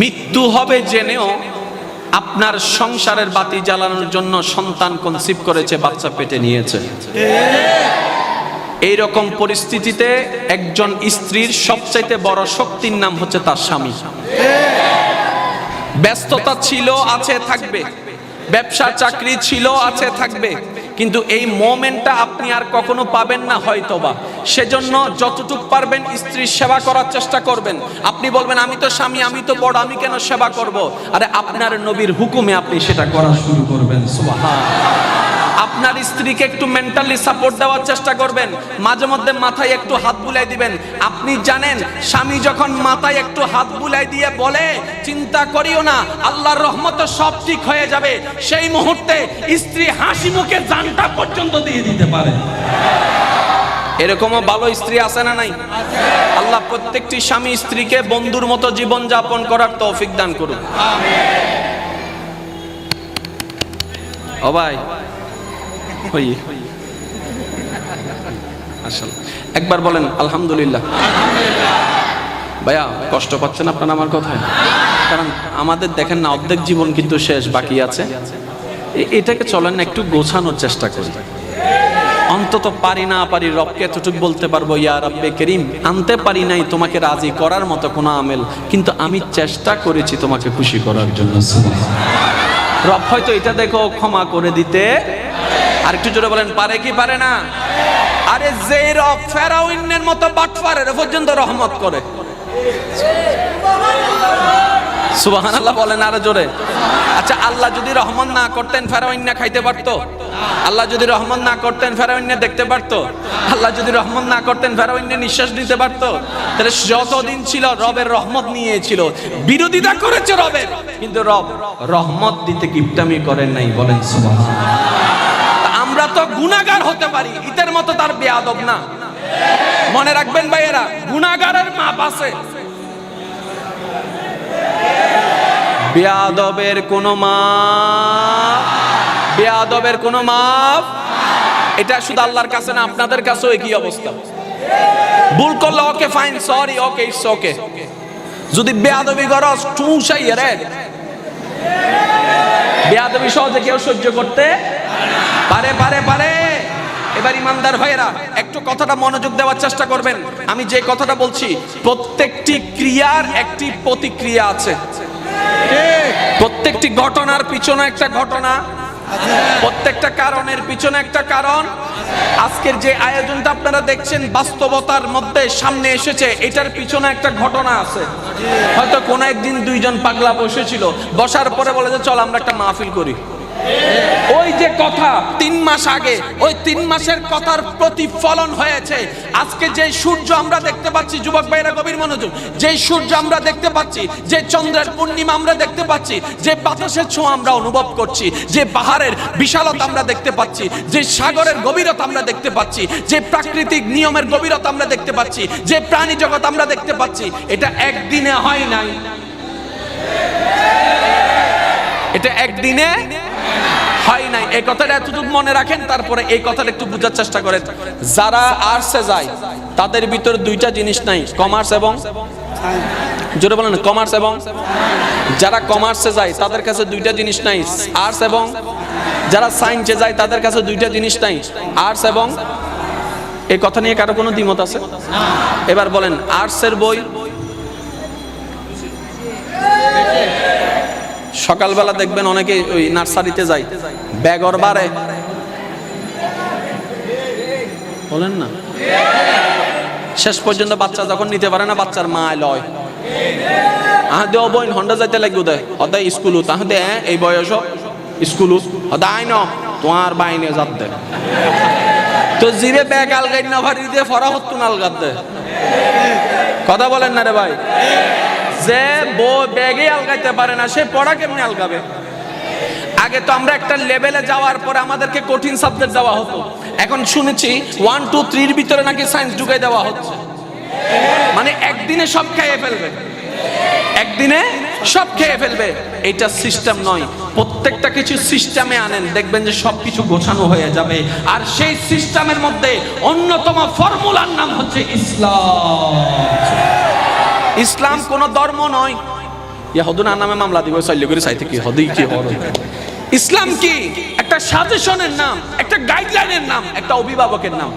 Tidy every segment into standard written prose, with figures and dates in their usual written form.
মৃত্যু হবে জেনেও আপনার সংসারের বাতি জ্বালানোর জন্য সন্তান কনসিভ করেছে, বাচ্চা পেটে নিয়েছে। এই রকম পরিস্থিতিতে একজন স্ত্রীর সবচাইতে বড় শক্তির নাম হচ্ছে তার স্বামী। ব্যস্ততা ছিল, আছে, থাকবে, ব্যবসা চাকরি ছিল, আছে, থাকবে, কিন্তু এই মোমেন্টটা আপনি আর কখনো পাবেন না হয়তোবা। সেজন্য যতটুকু পারবেন স্ত্রীর সেবা করার চেষ্টা করবেন। আপনি বলবেন আমি তো স্বামী, আমি তো বড়, আমি কেন সেবা করব? আরে আপনার নবীর হুকুমে আপনি সেটা করা শুরু করবেন। সুবহানাল্লাহ। আপনার স্ত্রীকে একটু মেন্টালি সাপোর্ট দেওয়ার চেষ্টা করবেন, মাঝে মধ্যে মাথায় একটু হাত বুলাই দিবেন। আপনি জানেন স্বামী যখন মাথায় একটু হাত বুলাই দিয়ে বলে চিন্তা করিও না, আল্লাহর রহমতে সব ঠিক হয়ে যাবে, সেই মুহূর্তে স্ত্রী হাসি মুখে জানটা পর্যন্ত দিয়ে দিতে পারে। এরকমও ভালো স্ত্রী আছে না নাই? আল্লাহ প্রত্যেকটি স্বামী স্ত্রীকে বন্ধুর মতো জীবন যাপন করার তৌফিক দান করুন। ও ভাই একবার বলেন আলহামদুলিল্লাহ। ভাইয়া কষ্ট পাচ্ছেন আপনারা আমার কথায়? কারণ আমাদের দেখেন না, অর্ধেক জীবন কিন্তু শেষ, বাকি আছে। এটাকে চলেন না একটু গোছানোর চেষ্টা করি। অন্তত পারি না পারি রবকে এতটুকু বলতে পারবো, ইয়া রব্বে করিম, আনতে পারি নাই তোমাকে রাজি করার মতো কোনো আমল, কিন্তু আমি চেষ্টা করেছি তোমাকে খুশি করার জন্য। রব হয়তো এটা দেখো ক্ষমা করে দিতে। আর একটু জোরে বলেন পারে কি পারে না? আরে যে রব ফেরাউনের মতো বাটফারের পর্যন্ত রহমত করে। সুবহানাল্লাহ বলেন আরো জোরে। আচ্ছা আল্লাহ যদি রহমত না করতেন ফেরাউন না খাইতে পারতো? আল্লাহ যদি রহমত না করতেন ফেরাউন না দেখতে পারতো? আল্লাহ যদি রহমত না করতেন ফেরাউন না নিঃশ্বাস নিতে পারতো? তাহলে যতদিন ছিল রবের রহমত নিয়েছিল, বিরোধিতা করেছে রবের, কিন্তু রব রহমত দিতে কিপটামি করেন নাই। বলেন সুবহানাল্লাহ। আমরা তো গুনাহগার হতে পারি, ইতের মতো তার বেয়াদব না। মনে রাখবেন ভাইয়েরা, গুনাহগারের মাপ আছে, বেয়াদবের কোনো মাপ, বেয়াদবের কোনো মাপ। এটা শুধু আল্লাহর কাছে না, আপনাদের কাছেও একই অবস্থা। ভুল করলে okay fine, sorry, okay, it's okay. যদি বেয়াদবি করস টুসাই রে, বেয়াদবি সহজে কেউ সহ্য করতে পারে পারে পারে। এবার ইমানদার ভাইয়েরা একটু কথাটা মনোযোগ দেওয়ার চেষ্টা করবেন। আমি যে কথাটা বলছি, প্রত্যেকটি ক্রিয়ার একটি প্রতিক্রিয়া আছে, প্রত্যেকটি ঘটনার পিছনে একটা ঘটনা, প্রত্যেকটা কারণের পিছনে একটা কারণ। আজকের যে আয়োজনটা আপনারা দেখছেন বাস্তবতার মধ্যে সামনে এসেছে, এটার পিছনে একটা ঘটনা আছে। হয়তো কোনো একদিন দুইজন পাগলা বসেছিল, বসার পরে বলে যে চল আমরা একটা মাহফিল করি। ওই যে কথা 3 মাস আগে, ওই 3 মাসের কথার প্রতিফলন হয়েছে আজকে যে সূর্য আমরা দেখতে পাচ্ছি। যুবক ভাইরা গভীর মনোযোগ। যে সূর্য আমরা দেখতে পাচ্ছি, যে চন্দ্রের পূর্ণিমা আমরা দেখতে পাচ্ছি, যে বাতাসের ছোঁয়া আমরা অনুভব করছি, যে পাহাড়ের বিশালতা আমরা দেখতে পাচ্ছি, যে সাগরের গভীরতা আমরা দেখতে পাচ্ছি, যে প্রাকৃতিক নিয়মের গভীরতা আমরা দেখতে পাচ্ছি, যে প্রাণী জগৎ আমরা দেখতে পাচ্ছি, এটা একদিনে হয় নাই, এটা একদিনে হয় নাই। এই কথাটা এতটুকু মনে রাখেন, তারপরে এই কথাটা একটু বোঝার চেষ্টা করেন। যারা আর্টসে যায় তাদের ভিতর দুইটা জিনিস নাই, কমার্স এবং, জোরে বলেন কমার্স এবং। যারা কমার্সে যায় তাদের কাছে দুইটা জিনিস নাই, আর্টস এবং। যারা সায়েন্সে যায় তাদের কাছে দুইটা জিনিস নাই, আর্টস এবং। এই কথা নিয়ে কারো কোনো দ্বিমত আছে? এবার বলেন আর্টসের বই সকালবেলা দেখবেন অনেকে ওই নার্সারিতে যায়, ব্যাগর বারে বলেন না, শেষ পর্যন্ত বাচ্চা যখন নিতে পারে না, বাচ্চার মা লয় আহ বই হন্ডা যাইতে লাগবে দেয় অদায় স্কুলু, তাহলে এই বয়স স্কুলু অদায় ন তোমার বাইনে যাত দে, তো জিরে ব্যাগ আলগাই না ভারি দিয়ে ফরা হতুন আলগাত দে। কথা বলেন না রে ভাই? যে ব্যাগে আলগাইতে পারে না সে পড়া কেমনে আলগাবে? আগে তো আমরা একটা লেভেলে যাওয়ার পরে আমাদেরকে কঠিন সাবজেক্ট দেওয়া হতো, এখন শুনেছি 1, 2, 3 ভিতরে নাকি সায়েন্স ঢুকাই দেওয়া হচ্ছে। মানে একদিনে সব খেয়ে ফেলবে, একদিনে সব খেয়ে ফেলবে। এটা সিস্টেম নয়। প্রত্যেকটা কিছু সিস্টেমে আনেন, দেখবেন যে সবকিছু গোছানো হয়ে যাবে। আর সেই সিস্টেমের মধ্যে অন্যতম ফর্মুলার নাম হচ্ছে ইসলাম। ইসলাম কোন ধর্ম নয়, ইয়া হদু না নামে মামলা দিব চাইলে করে চাইতে কি হদই কি হর। ইসলাম কি একটা সাজেশনের নাম, একটা গাইডলাইনের নাম, একটা অভিভাবকের নাম,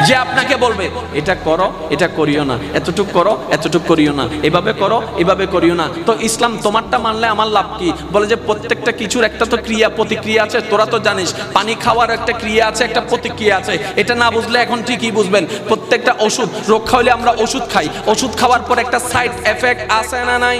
যে আপনাকে বলবে এটা করো, এটা করিও না, এতটুক করো, এতটুক করিও না, এভাবে করো, এভাবে করিও না। তো ইসলাম তোমারটা মানলে আমার লাভ কি? বলে যে প্রত্যেকটা কিছুর একটা তো ক্রিয়া প্রতিক্রিয়া আছে। তোরা তো জানিস পানি খাওয়ার একটা ক্রিয়া আছে, একটা প্রতিক্রিয়া আছে। এটা না বুঝলে এখন ঠিকই বুঝবেন। প্রত্যেকটা ওষুধ, রোগ হইলে আমরা ওষুধ খাই, ওষুধ খাওয়ার পর একটা সাইড এফেক্ট আছে না নাই?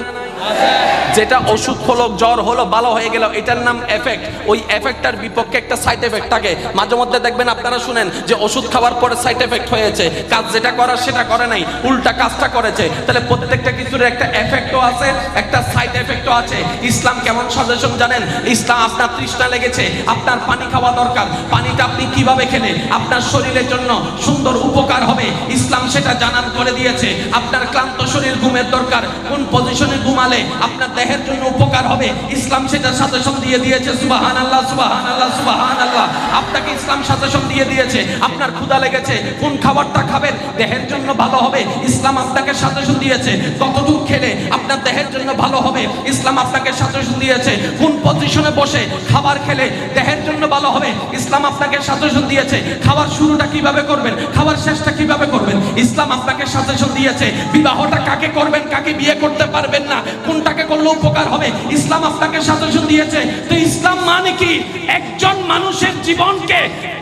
যেটা ওষুধ হলো, জ্বর হলো, ভালো হয়ে গেল, এটার নাম এফেক্ট। ওই এফেক্টটার বিপক্ষে একটা সাইড এফেক্ট থাকে। মাঝে মধ্যে দেখবেন আপনারা শুনেন যে ওষুধ খাওয়ার পরে সাইড এফেক্ট হয়েছে, কাজ যেটা করার সেটা করে নাই, উল্টা কাজটা করেছে। তাহলে প্রত্যেকটা কিছুর একটা এফেক্টও আছে, একটা সাইড এফেক্টও আছে। ইসলাম কেমন সাজেশন জানেন? ইসলাম আপনার তৃষ্ণা লেগেছে, আপনার পানি খাওয়া দরকার, পানিটা আপনি কিভাবে খেলে আপনার শরীরের জন্য সুন্দর উপকার হবে, ইসলাম সেটা জানান করে দিয়েছে। আপনার ক্লান্ত শরীর, ঘুমের দরকার, কোন পজিশনে ঘুমালে আপনার দেহের জন্য উপকার হবে, ইসলাম সেটা সাজেশন দিয়ে দিয়েছে। সুবহানাল্লাহ, সুবহানাল্লাহ, সুবহানাল্লাহ। আপনাকে ইসলাম সাজেশন দিয়ে দিয়েছে। আপনার ক্ষুধা লেগেছে, কোন খাবারটা খাবেন দেহের জন্য ভালো হবে, ইসলাম আপনাকে সাজেশন দিয়েছে। কতটুকু খেলে আপনার দেহের জন্য ভালো হবে, ইসলাম আপনাকে সাজেশন দিয়েছে। কোন পজিশনে বসে খাবার খেলে দেহের জন্য ভালো হবে, ইসলাম আপনাকে সাজেশন দিয়েছে। খাবার শুরুটা কিভাবে করবেন, খাবার শেষটা কিভাবে করবেন, ইসলাম আপনাকে সাজেশন দিয়েছে। বিবাহটা কাকে করবেন, কাকে বিয়ে করতে পারবেন না, কোনটাকে করলে উপকার হবে, ইসলাম আপনাকে সাজেশন দিয়েছে। তো ইসলাম মানে কি? একজন মানুষের জীবনকে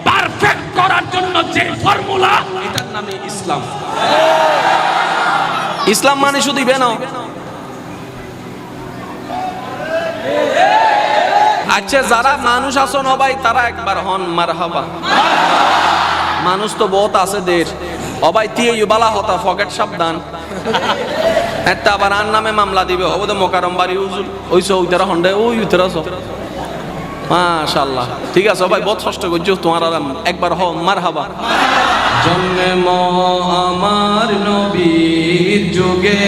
পারফেক্ট করার জন্য যে ফর্মুলা, এটার নামে ইসলাম। ইসলাম মানে শুধু বেনো। আচ্ছা, যারা মানুষ আছো না ভাই, তারা একবার হন মারহাবা। মানুষ তো বহুত আছে দের, অবাই দিয়ে বালা হতা ফকেট সাবধান। একটা আবার আর নামে মামলা দিবে, হবে তো মোকারম বাড়ি হুজুর ওইসো ওইতারা হন্ডে ওই উতরাছ। মাশাআল্লাহ, ঠিক আছে ভাই, বহুত কষ্ট করছো তোমার। একবার হ মারহাবা। জন্ম আমার নবীর যুগে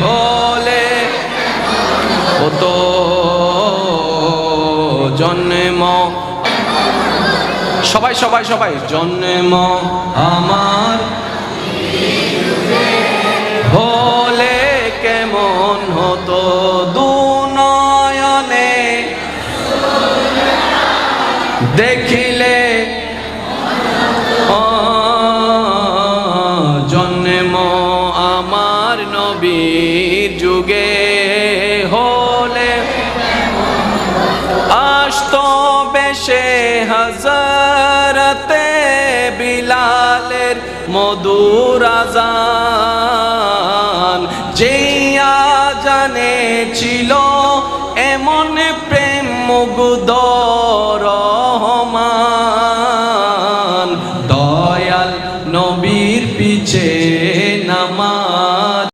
হলে হতো, জন্ম সবাই সবাই সবাই, জন্ম আমার হলে কেমন হতো, দুনয়নে দেখিলে, জন্ম আমার নবীর যুগে হলে আসতো বেশে হযরতে বিলালের মধুর আযান, যে আযানে ছিল এমন প্রেম মুগ্ধ রহমান, দয়াল নবীর পিছে